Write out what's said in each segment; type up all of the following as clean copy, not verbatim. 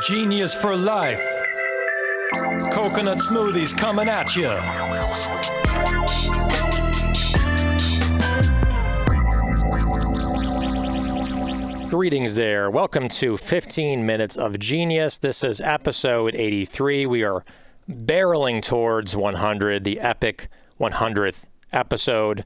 Genius for life. Coconut smoothies coming at you. Greetings there. Welcome to 15 Minutes of Genius. This is episode 83. We are barreling towards 100, the epic 100th episode.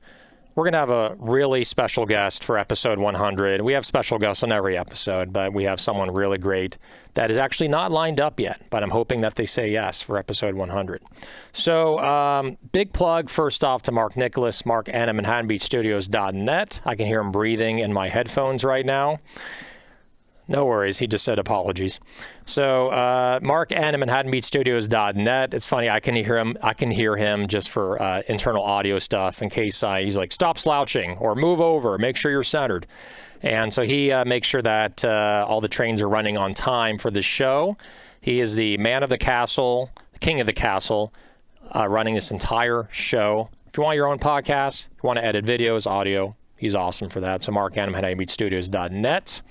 We're going to have a really special guest for episode 100. We have special guests on every episode, but we have someone really great that is actually not lined up yet, but I'm hoping that they say yes for episode 100. So big plug first off to Mark Nicholas, Mark at ManhattanBeachStudios.net. I can hear him breathing in my headphones right now. No worries. He just said apologies. So Mark at ManhattanBeachStudios.net. It's funny. I can hear him just for internal audio stuff in case he's like, stop slouching or move over. Make sure you're centered. And so he makes sure that all the trains are running on time for the show. He is the man of the castle, king of the castle, running this entire show. If you want your own podcast, if you want to edit videos, audio, he's awesome for that. So Mark at ManhattanBeachStudios.net.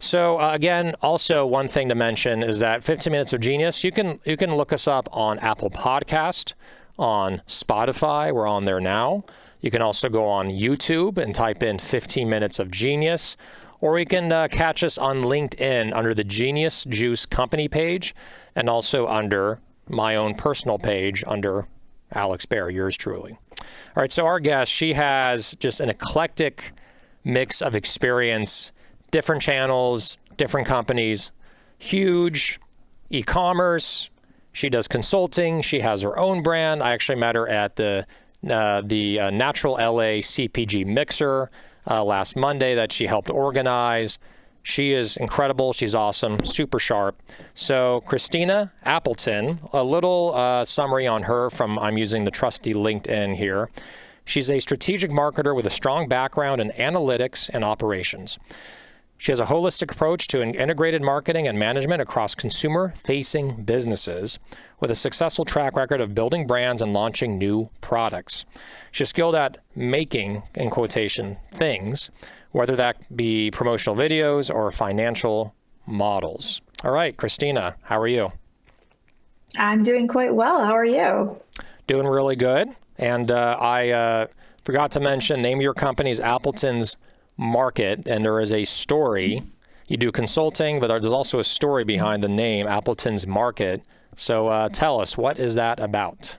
So again, also one thing to mention is that 15 Minutes of Genius, you can look us up on Apple Podcast, on Spotify, we're on there now. You can also go on YouTube and type in 15 Minutes of Genius, or you can catch us on LinkedIn under the Genius Juice Company page, and also under my own personal page under Alex Bear, yours truly. All right, so our guest, she has just an eclectic mix of experience, different channels, different companies, huge e-commerce. She does consulting. She has her own brand. I actually met her at the Natural LA CPG Mixer last Monday that she helped organize. She is incredible. She's awesome, super sharp. So Christina Appleton, a little summary on her from, I'm using the trusty LinkedIn here. She's a strategic marketer with a strong background in analytics and operations. She has a holistic approach to integrated marketing and management across consumer-facing businesses with a successful track record of building brands and launching new products. She's skilled at making, in quotation, things, whether that be promotional videos or financial models. All right, Christina, how are you? I'm doing quite well. How are you? Doing really good. And I forgot to mention, name of your company is Appletons Market, and there is a story. You do consulting, but there's also a story behind the name Appletons Market. So tell us, what is that about?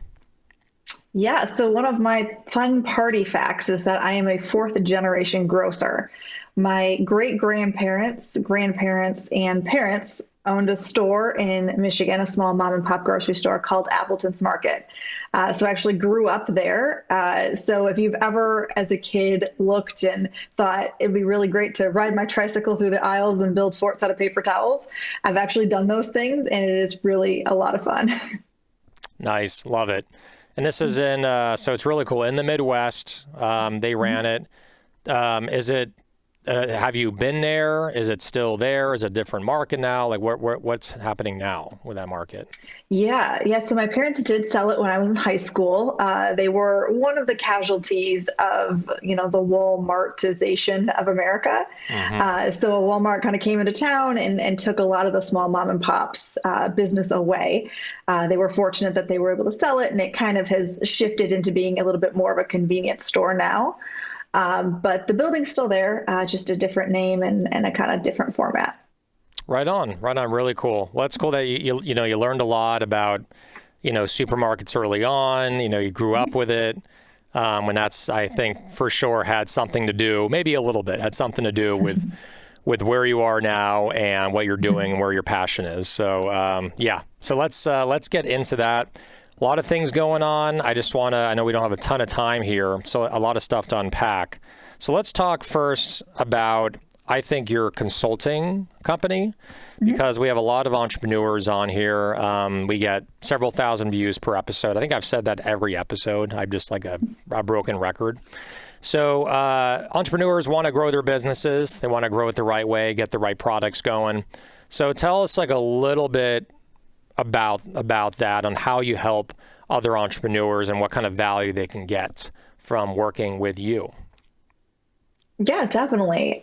Yeah, so one of my fun party facts is that I am a fourth generation grocer. My great-grandparents, grandparents, and parents owned a store in Michigan, a small mom and pop grocery store called Appletons Market. So I actually grew up there. So if you've ever, as a kid, looked and thought it'd be really great to ride my tricycle through the aisles and build forts out of paper towels, I've actually done those things, and it is really a lot of fun. Nice. Love it. And this is in, so it's really cool. In the Midwest, they ran it. Is it, have you been there? Is it still there? Is it a different market now? Like what's happening now with that market? Yeah. So my parents did sell it when I was in high school. They were one of the casualties of, the Walmartization of America. Mm-hmm. So Walmart kind of came into town and took a lot of the small mom and pops business away. They were fortunate that they were able to sell it, and it kind of has shifted into being a little bit more of a convenience store now. But the building's still there, just a different name and a kind of different format. Right on. Really cool. Well, it's cool that you learned a lot about, supermarkets early on. You grew up with it. When that's, I think, for sure had something to do, maybe a little bit, had something to do with where you are now and what you're doing and where your passion is. So, yeah. So let's get into that. A lot of things going on. I know we don't have a ton of time here, so a lot of stuff to unpack. So let's talk first about, I think, your consulting company, because we have a lot of entrepreneurs on here. We get several thousand views per episode. I think I've said that every episode. I'm just like a broken record. So entrepreneurs want to grow their businesses. They want to grow it the right way, get the right products going. So tell us like a little bit about that, on how you help other entrepreneurs and what kind of value they can get from working with you. Yeah, definitely.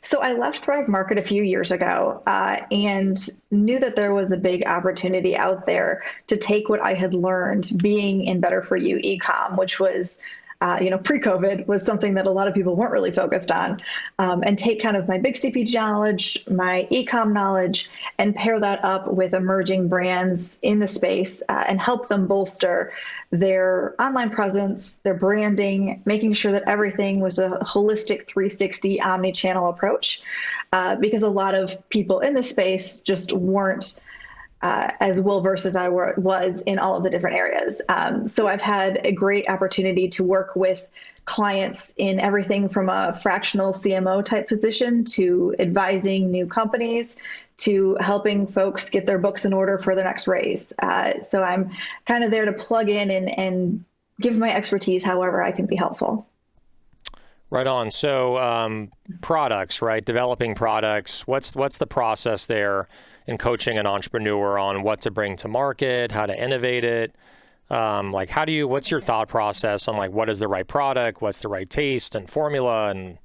So I left Thrive Market a few years ago and knew that there was a big opportunity out there to take what I had learned being in Better For You ecom, which was, pre-COVID was something that a lot of people weren't really focused on, and take kind of my big CPG knowledge, my ecom knowledge, and pair that up with emerging brands in the space and help them bolster their online presence, their branding, making sure that everything was a holistic 360 omni-channel approach, because a lot of people in the space just weren't as well versed as I was in all of the different areas. So I've had a great opportunity to work with clients in everything from a fractional CMO type position to advising new companies to helping folks get their books in order for their next raise. So I'm kind of there to plug in and give my expertise however I can be helpful. Right on. So products, right? Developing products. What's the process there in coaching an entrepreneur on what to bring to market, how to innovate it? What's your thought process on like what is the right product, what's the right taste and formula, and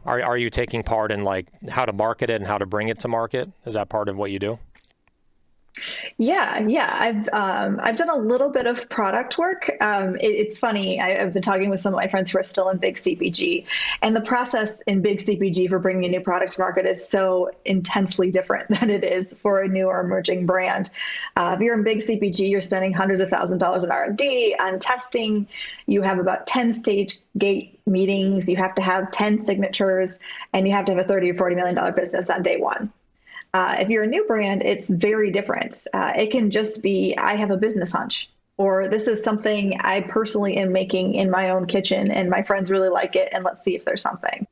are you taking part in like how to market it and how to bring it to market? Is that part of what you do? Yeah. I've done a little bit of product work. It's funny. I've been talking with some of my friends who are still in big CPG, and the process in big CPG for bringing a new product to market is so intensely different than it is for a new or emerging brand. If you're in big CPG, you're spending hundreds of thousands of dollars in R&D, on testing. You have about 10 stage gate meetings. You have to have 10 signatures, and you have to have a 30 or $40 million business on day one. If you're a new brand, it's very different. It can just be, I have a business hunch, or this is something I personally am making in my own kitchen and my friends really like it, and let's see if there's something.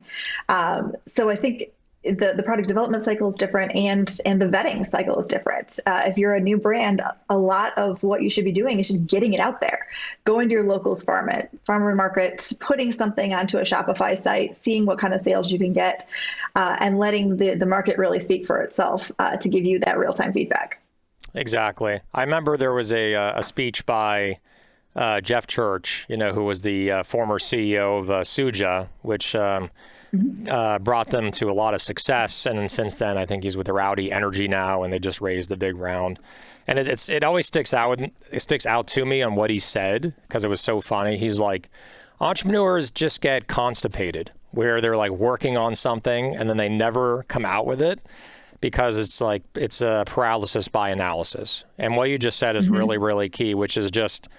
So I think the product development cycle is different, and the vetting cycle is different. If you're a new brand, a lot of what you should be doing is just getting it out there, going to your local farmer market, putting something onto a Shopify site, seeing what kind of sales you can get, and letting the market really speak for itself to give you that real-time feedback. Exactly. I remember there was a speech by Jeff Church, who was the former CEO of Suja, which brought them to a lot of success. And then since then, I think he's with Rowdy Energy now, and they just raised a big round. And it always sticks out to me on what he said because it was so funny. He's like, entrepreneurs just get constipated, where they're like working on something and then they never come out with it because it's a paralysis by analysis. And what you just said is really, really key, which is just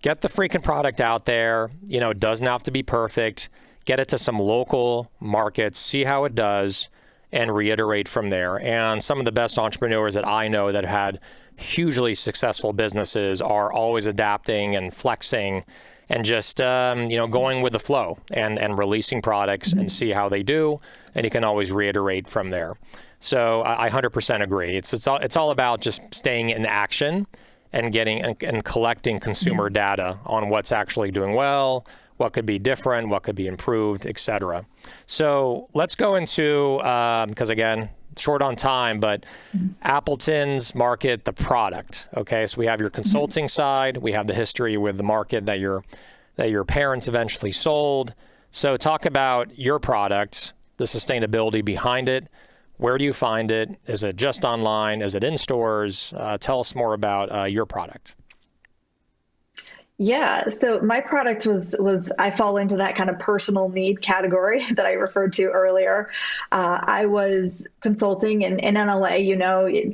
get the freaking product out there. It doesn't have to be perfect. Get it to some local markets, see how it does, and reiterate from there. And some of the best entrepreneurs that I know that had hugely successful businesses are always adapting and flexing and just going with the flow and releasing products and see how they do. And you can always reiterate from there. So I 100% agree. It's all about just staying in action and getting and collecting consumer data on what's actually doing well, what could be different, what could be improved, et cetera. So let's go into, because again, short on time, but Appletons Market, the product. Okay, so we have your consulting side, we have the history with the market that your parents eventually sold. So talk about your product, the sustainability behind it. Where do you find it? Is it just online? Is it in stores? Tell us more about your product. Yeah, so my product was I fall into that kind of personal need category that I referred to earlier. I was consulting in LA,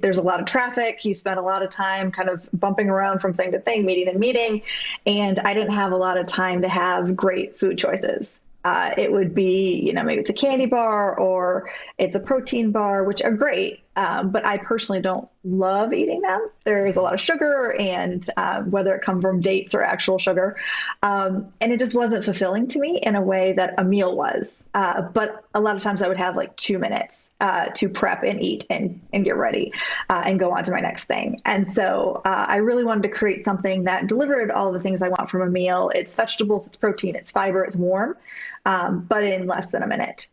there's a lot of traffic. You spend a lot of time kind of bumping around from thing to thing, meeting to meeting, and I didn't have a lot of time to have great food choices. It would be, maybe it's a candy bar or it's a protein bar, which are great. But I personally don't love eating them. There's a lot of sugar and whether it come from dates or actual sugar. And it just wasn't fulfilling to me in a way that a meal was. But a lot of times I would have like 2 minutes to prep and eat and get ready and go on to my next thing. And so I really wanted to create something that delivered all the things I want from a meal. It's vegetables, it's protein, it's fiber, it's warm, but in less than a minute.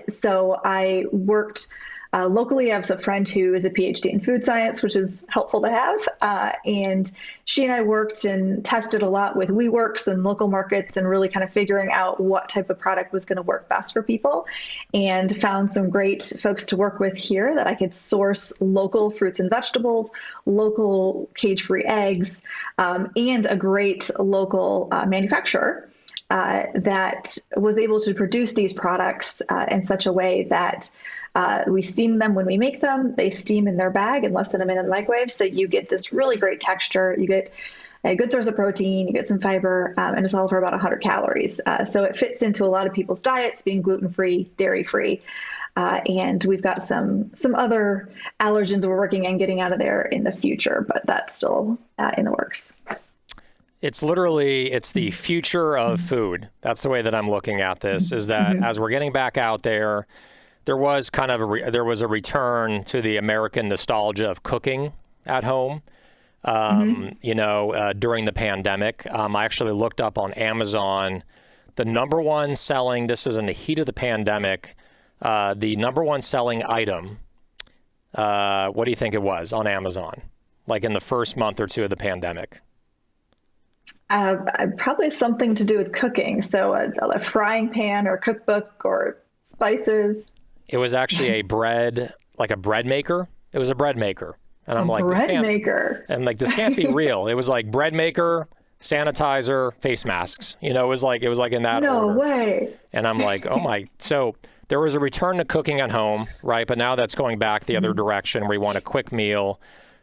So I worked Locally, I have a friend who is a PhD in food science, which is helpful to have. And she and I worked and tested a lot with WeWorks and local markets and really kind of figuring out what type of product was going to work best for people, and found some great folks to work with here that I could source local fruits and vegetables, local cage-free eggs, and a great local manufacturer that was able to produce these products in such a way that we steam them when we make them. They steam in their bag in less than a minute in the microwave. So you get this really great texture. You get a good source of protein, you get some fiber, and it's all for about 100 calories. So it fits into a lot of people's diets, being gluten-free, dairy-free. And we've got some other allergens we're working on getting out of there in the future, but that's still in the works. It's the future of food. That's the way that I'm looking at this, is that as we're getting back out there, there was kind of a return to the American nostalgia of cooking at home. During the pandemic, I actually looked up on Amazon the number one selling. This is in the heat of the pandemic. The number one selling item. What do you think it was on Amazon? Like in the first month or two of the pandemic? Probably something to do with cooking. So a frying pan or cookbook or spices. It was actually a bread maker. It was a bread maker. And I'm like, bread maker. And like, this can't be real. It was like bread maker, sanitizer, face masks. It was like in that order. No way. And I'm like, oh my. So there was a return to cooking at home, right? But now that's going back the other direction where you want a quick meal.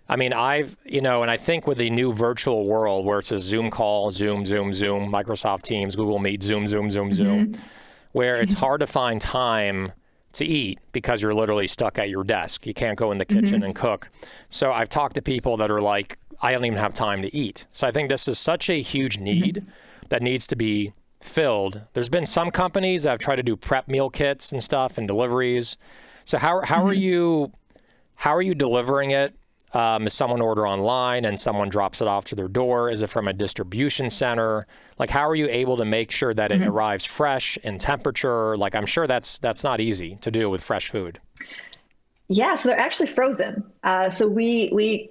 I mean, and I think with the new virtual world where it's a Zoom call, Zoom, Microsoft Teams, Google Meet, Zoom, where it's hard to find time to eat because you're literally stuck at your desk. You can't go in the kitchen and cook. So I've talked to people that are like, I don't even have time to eat. So I think this is such a huge need that needs to be filled. There's been some companies that have tried to do prep meal kits and stuff and deliveries. So how are you delivering it? Is someone order online and someone drops it off to their door? Is it from a distribution center? Like, how are you able to make sure that it arrives fresh in temperature? Like, I'm sure that's not easy to do with fresh food. Yeah, so they're actually frozen. So we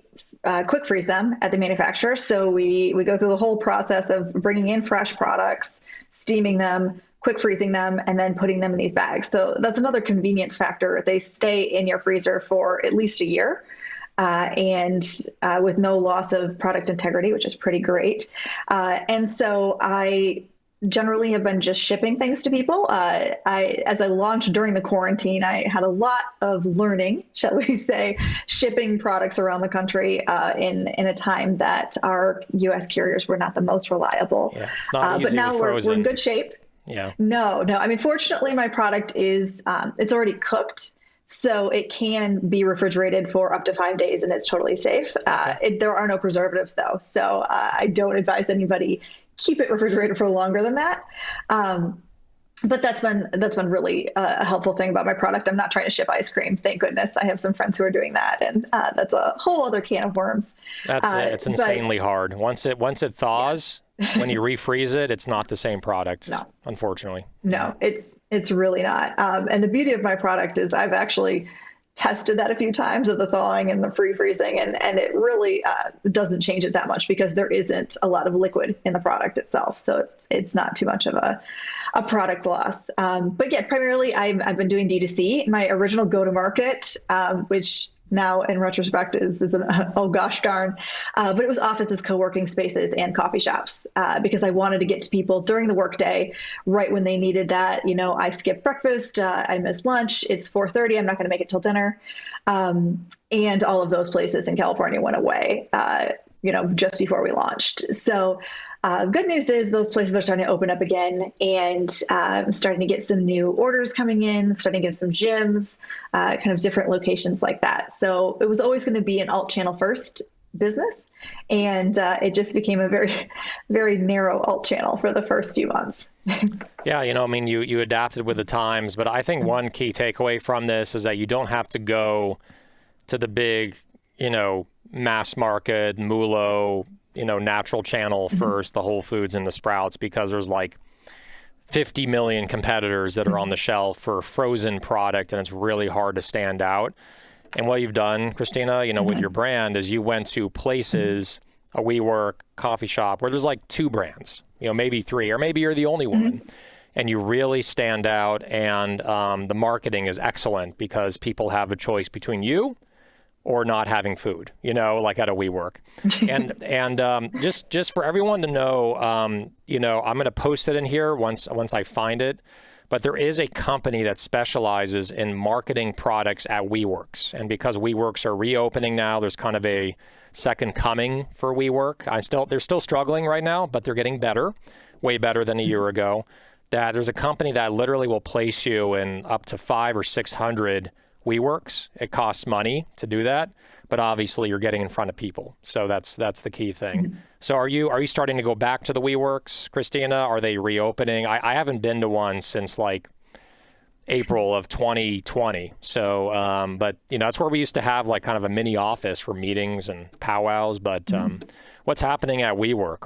quick freeze them at the manufacturer. So we go through the whole process of bringing in fresh products, steaming them, quick freezing them, and then putting them in these bags. So that's another convenience factor. They stay in your freezer for at least a year. And with no loss of product integrity, which is pretty great. And so I generally have been just shipping things to people. As I launched during the quarantine, I had a lot of learning, shall we say, shipping products around the country in a time that our U.S. carriers were not the most reliable. Yeah, it's not easy. But now we're in good shape. Yeah. No. I mean, fortunately, my product is it's already cooked. So it can be refrigerated for up to 5 days and it's totally safe. There are no preservatives though. So I don't advise anybody keep it refrigerated for longer than that. But that's been really a helpful thing about my product. I'm not trying to ship ice cream. Thank goodness. I have some friends who are doing that. And that's a whole other can of worms. It's insanely hard. Once it thaws, when you refreeze it, it's not the same product. No, unfortunately. No, it's really not. And the beauty of my product is I've actually tested that a few times of the thawing and the free freezing, and it really doesn't change it that much because there isn't a lot of liquid in the product itself. So it's not too much of a product loss. But yeah, primarily I've been doing D2C. My original go-to-market, which now in retrospect is an oh gosh darn, but it was offices, co-working spaces, and coffee shops because I wanted to get to people during the workday, right when they needed that. I skipped breakfast, I missed lunch, it's 4:30, I'm not going to make it till dinner, and all of those places in California went away, just before we launched. So good news is those places are starting to open up again, and I'm starting to get some new orders coming in, starting to get some gyms, kind of different locations like that. So it was always going to be an alt channel first business, and it just became a very, very narrow alt channel for the first few months. Yeah, you adapted with the times, but I think one key takeaway from this is that you don't have to go to the big, mass market, MULO, natural channel first, the Whole Foods and the Sprouts, because there's like 50 million competitors that are on the shelf for frozen product, and it's really hard to stand out. And what you've done, Christina, with your brand is you went to places, a WeWork, coffee shop, where there's like 2 brands, maybe 3, or maybe you're the only one. And you really stand out, and the marketing is excellent because people have a choice between you or not having food, like at a WeWork. And just for everyone to know, I'm going to post it in here once I find it. But there is a company that specializes in marketing products at WeWorks. And because WeWorks are reopening now, there's kind of a second coming for WeWork. They're still struggling right now, but they're getting better, way better than a year ago. That there's a company that literally will place you in up to 500 or 600 WeWorks. It costs money to do that, but obviously you're getting in front of people. So that's the key thing. So are you starting to go back to the WeWorks, Christina? Are they reopening? I haven't been to one since like April of 2020. So, but that's where we used to have like kind of a mini office for meetings and powwows. But what's happening at WeWork?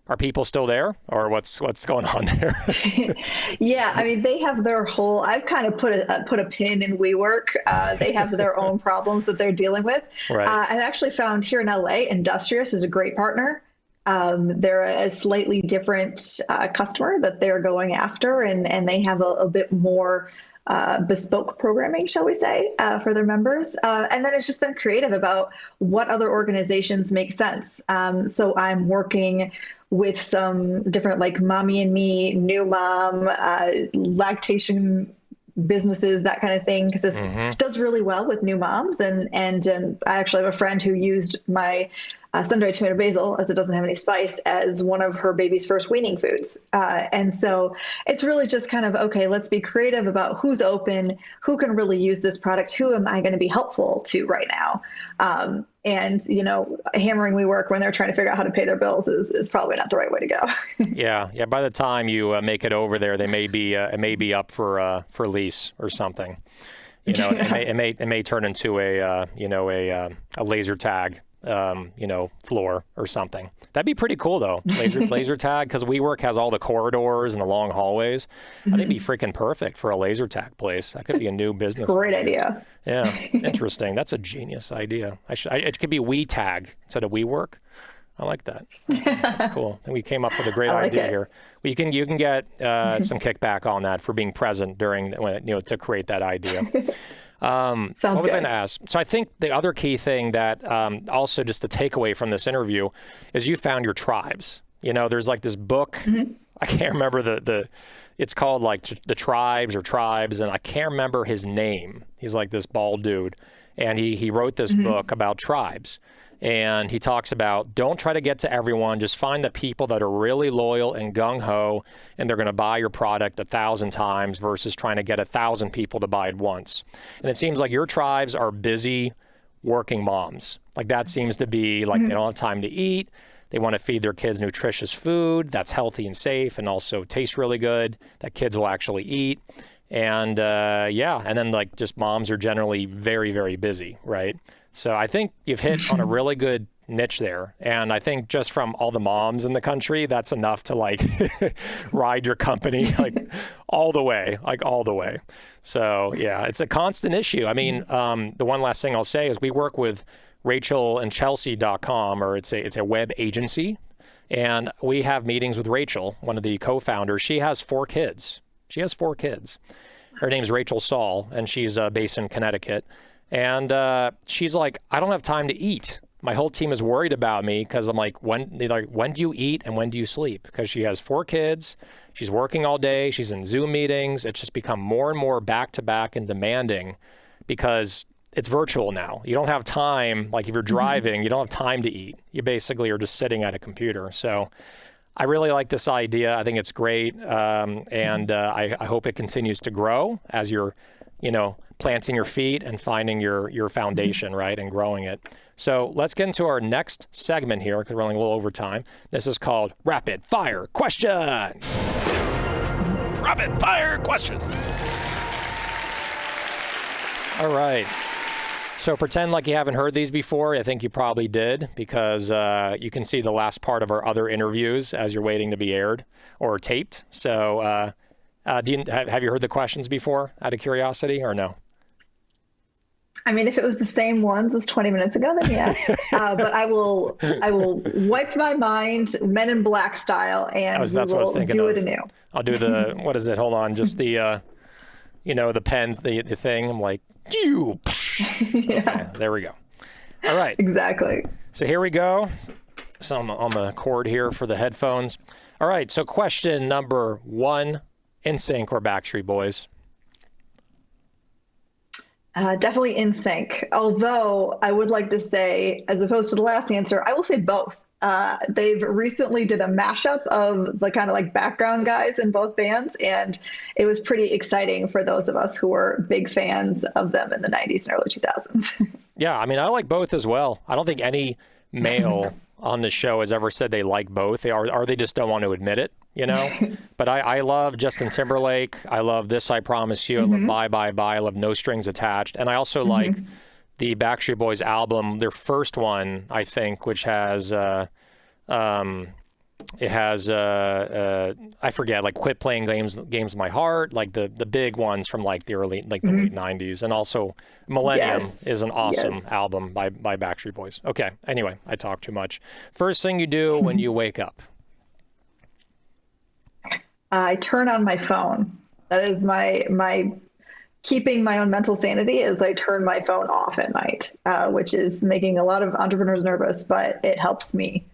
Are people still there, or what's going on there? Yeah, I mean, they have their whole. I've kind of put a pin in WeWork. They have their own problems that they're dealing with. Right. I've actually found here in LA, Industrious is a great partner. They're a slightly different customer that they're going after, and they have a bit more bespoke programming, shall we say, for their members. And then it's just been creative about what other organizations make sense. So I'm working with some different like Mommy and Me, New Mom, lactation businesses, that kind of thing, because this does really well with new moms. And I actually have a friend who used my sun-dried tomato basil, as it doesn't have any spice, as one of her baby's first weaning foods. And so it's really just kind of, okay, let's be creative about who's open, who can really use this product, who am I going to be helpful to right now? And, hammering WeWork when they're trying to figure out how to pay their bills is probably not the right way to go. Yeah. By the time you make it over there, it may be up for lease or something. It may turn into a laser tag, floor or something. That'd be pretty cool though. Laser tag, because WeWork has all the corridors and the long hallways. I think it'd be freaking perfect for a laser tag place. That could be a new business. Great idea. Yeah, interesting. That's a genius idea. It could be WeTag instead of WeWork. I like that. That's cool. And we came up with a great idea here. Well, you can get some kickback on that for being present during to create that idea. Sounds good. What was I going to ask? So I think the other key thing that also just the takeaway from this interview is you found your tribes. There's like this book. I can't remember it's called like The Tribes or Tribes, and I can't remember his name. He's like this bald dude, and he wrote this book about tribes. And he talks about, don't try to get to everyone. Just find the people that are really loyal and gung-ho, and they're going to buy your product 1,000 times versus trying to get 1,000 people to buy it once. And it seems like your tribes are busy working moms. Like that seems to be like they don't have time to eat. They want to feed their kids nutritious food that's healthy and safe and also tastes really good, that kids will actually eat. And and then like just moms are generally very, very busy, right? So I think you've hit on a really good niche there. And I think just from all the moms in the country, that's enough to like ride your company like all the way. So yeah, it's a constant issue. I mean, the one last thing I'll say is we work with RachelAndChelsea.com, or it's a web agency. And we have meetings with Rachel, one of the co-founders. She has 4 kids. Her name's Rachel Saul, and she's based in Connecticut. And she's like, I don't have time to eat. My whole team is worried about me because I'm like, when do you eat and when do you sleep? Because she has 4 kids. She's working all day. She's in Zoom meetings. It's just become more and more back-to-back and demanding because it's virtual now. You don't have time. Like if you're driving, you don't have time to eat. You basically are just sitting at a computer. So I really like this idea. I think it's great. And I hope it continues to grow as you're, planting your feet and finding your foundation, right, and growing it. So let's get into our next segment here because we're running a little over time. This is called Rapid Fire Questions. Rapid Fire Questions. All right. So pretend like you haven't heard these before. I think you probably did because you can see the last part of our other interviews as you're waiting to be aired or taped. So have you heard the questions before out of curiosity or no? I mean, if it was the same ones as 20 minutes ago, then yes. But I will wipe my mind, Men in Black style, and That's what I was thinking do of. it anew. I'll do the, what is it? Hold on. Just the, the pen, the thing. I'm like, you. Yeah. Okay, there we go. All right. Exactly. So here we go. So I'm on the cord here for the headphones. All right. So question number 1, NSYNC or Backstreet Boys? Definitely NSYNC. Although I would like to say, as opposed to the last answer, I will say both. They've recently did a mashup of the kind of like background guys in both bands, and it was pretty exciting for those of us who were big fans of them in the 90s and early 2000s. Yeah, I mean, I like both as well. I don't think any male on the show has ever said they like both. They are, or they just don't want to admit it, But I love Justin Timberlake. I love This I Promise You. I love Bye Bye Bye. I love No Strings Attached. And I also like the Backstreet Boys album, their first one, I think, which has I forget, like Quit Playing Games with My Heart, like the big ones from like the early, like the late 90s. And also Millennium is an awesome album by Backstreet Boys. Okay, anyway, I talk too much. First thing you do when you wake up? I turn on my phone. That is my keeping my own mental sanity is I turn my phone off at night, which is making a lot of entrepreneurs nervous, but it helps me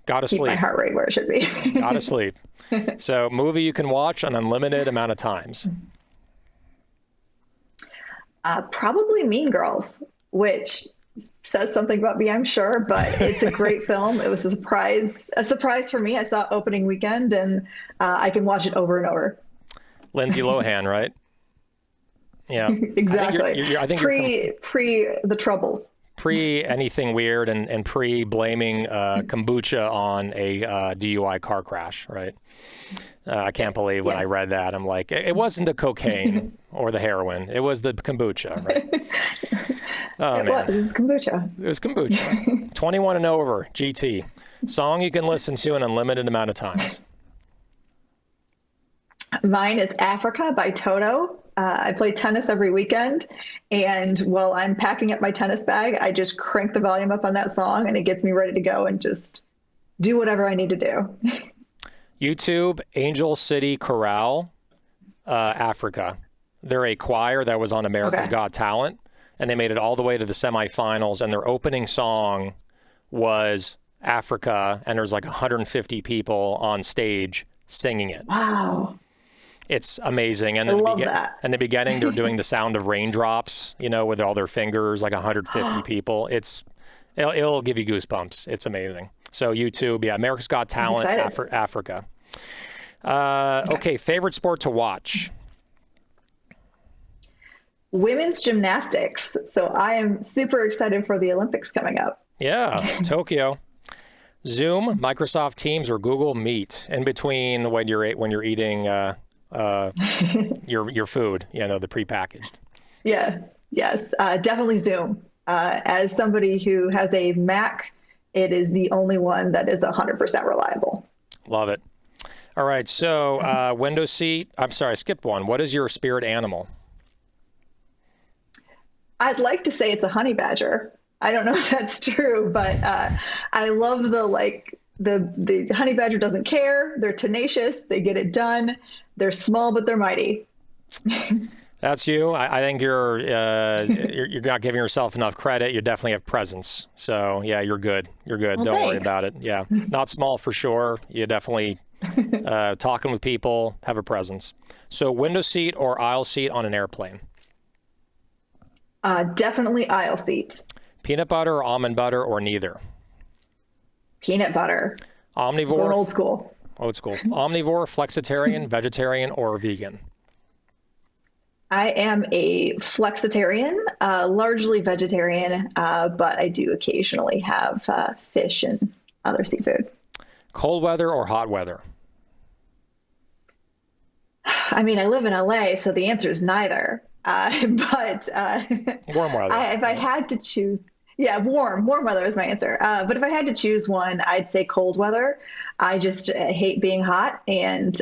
keep my heart rate where it should be. Gotta sleep. So movie you can watch an unlimited amount of times? Probably Mean Girls, which says something about me, I'm sure, but it's a great film. It was a surprise for me. I saw it opening weekend, and I can watch it over and over. Lindsay Lohan, right? Yeah, exactly. I think pre the troubles. Pre anything weird and pre blaming kombucha on a DUI car crash, right? I can't believe when I read that. I'm like, it wasn't the cocaine or the heroin. It was the kombucha, right? Oh, it was kombucha. It was kombucha. 21 and over, GT. Song you can listen to an unlimited amount of times. Mine is Africa by Toto. I play tennis every weekend, and while I'm packing up my tennis bag, I just crank the volume up on that song, and it gets me ready to go and just do whatever I need to do. YouTube, Angel City Chorale, Africa. They're a choir that was on America's Got Talent, and they made it all the way to the semifinals, and their opening song was Africa, and there's like 150 people on stage singing it. Wow. It's amazing. And I love that. In the beginning, they're doing the sound of raindrops, with all their fingers, like 150 people. It'll give you goosebumps. It's amazing. So YouTube, America's Got Talent, Africa. Okay, favorite sport to watch? Women's gymnastics. So I am super excited for the Olympics coming up. Yeah, Tokyo. Zoom, Microsoft Teams, or Google Meet in between when you're eating your food, the prepackaged. Yes, definitely Zoom. As somebody who has a Mac, it is the only one that is 100% reliable. Love it. All right, so window seat. I'm sorry, I skipped one. What is your spirit animal? I'd like to say it's a honey badger. I don't know if that's true, but I love the honey badger doesn't care. They're tenacious. They get it done. They're small, but they're mighty. That's you. I think you're not giving yourself enough credit. You definitely have presence. So yeah, you're good. You're good. Well, don't thanks. worry about it. Yeah, not small for sure. You definitely talking with people, have a presence. So window seat or aisle seat on an airplane? Definitely aisle seat. Peanut butter or almond butter or neither? Peanut butter. Omnivore. Going old school. Old school. Omnivore, flexitarian, vegetarian, or vegan? I am a flexitarian, largely vegetarian, but I do occasionally have fish and other seafood. Cold weather or hot weather? I mean, I live in LA, so the answer is neither. But Warm weather. if I had to choose, yeah, warm weather is my answer. But if I had to choose one, I'd say cold weather. I just hate being hot, and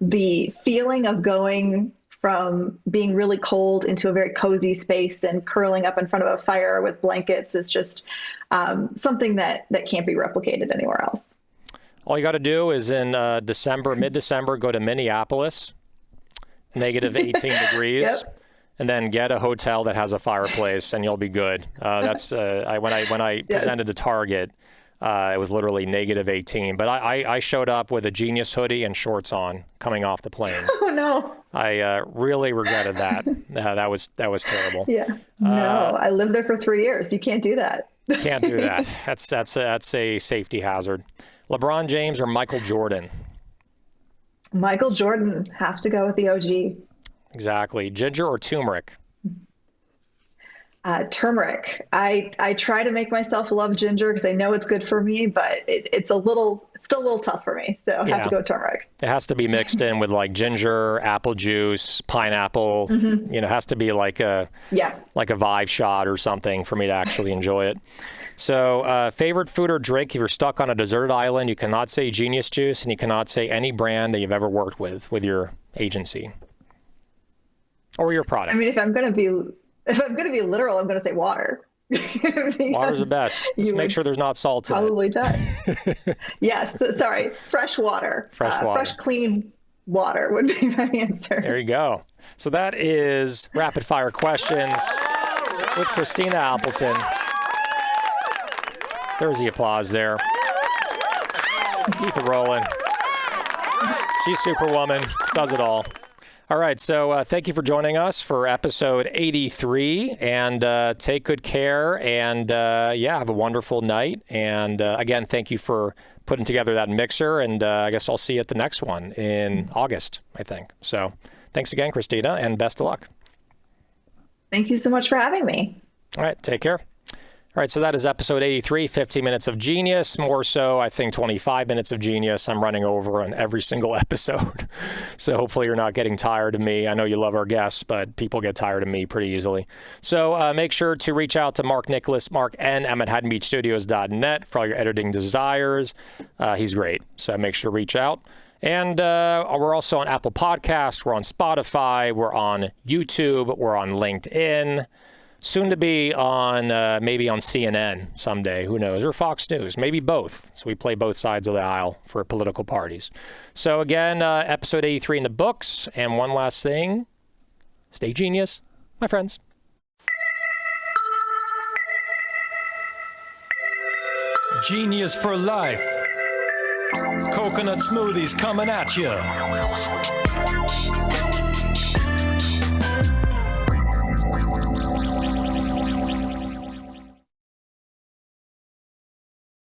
the feeling of going from being really cold into a very cozy space and curling up in front of a fire with blankets is just something that can't be replicated anywhere else. All you got to do is in mid-December, go to Minneapolis, negative 18 degrees. Yep. And then get a hotel that has a fireplace, and you'll be good. That's when I presented to Target, it was literally negative 18. But I showed up with a Genius hoodie and shorts on coming off the plane. Oh no! I really regretted that. That was terrible. Yeah. No, I lived there for 3 years. You can't do that. Can't do that. That's a safety hazard. LeBron James or Michael Jordan? Michael Jordan, have to go with the OG. Exactly. Ginger or turmeric? Turmeric. I try to make myself love ginger because I know it's good for me, but it's still a little tough for me. So I have to go turmeric. It has to be mixed in with like ginger, apple juice, pineapple. Mm-hmm. It has to be like a Vive shot or something for me to actually enjoy it. So favorite food or drink, if you're stuck on a deserted island, you cannot say Genius Juice and you cannot say any brand that you've ever worked with your agency. Or your product. I mean, if I'm going to be literal, I'm going to say water. Water's the best. Just make sure there's not salt in it. Probably does. Yes. Sorry. Fresh water. Fresh, clean water would be my answer. There you go. So that is rapid fire questions with Christina Appleton. There's the applause there. Keep it rolling. She's Superwoman. Does it all. All right, so thank you for joining us for episode 83, and take good care, and have a wonderful night. And again, thank you for putting together that mixer, and I guess I'll see you at the next one in August, I think. So thanks again, Christina, and best of luck. Thank you so much for having me. All right, take care. All right, so that is episode 83, 15 minutes of genius. More so, I think 25 minutes of genius. I'm running over on every single episode. So hopefully you're not getting tired of me. I know you love our guests, but people get tired of me pretty easily. So make sure to reach out to Mark Nicholas, Mark N. at ManhattanBeachStudios.net for all your editing desires. He's great. So make sure to reach out. And we're also on Apple Podcasts. We're on Spotify. We're on YouTube. We're on LinkedIn. Soon to be on maybe on CNN someday, who knows, or Fox News, maybe both. So we play both sides of the aisle for political parties. So again, episode 83 in the books. And one last thing, stay genius, my friends. Genius for life. Coconut smoothies coming at you.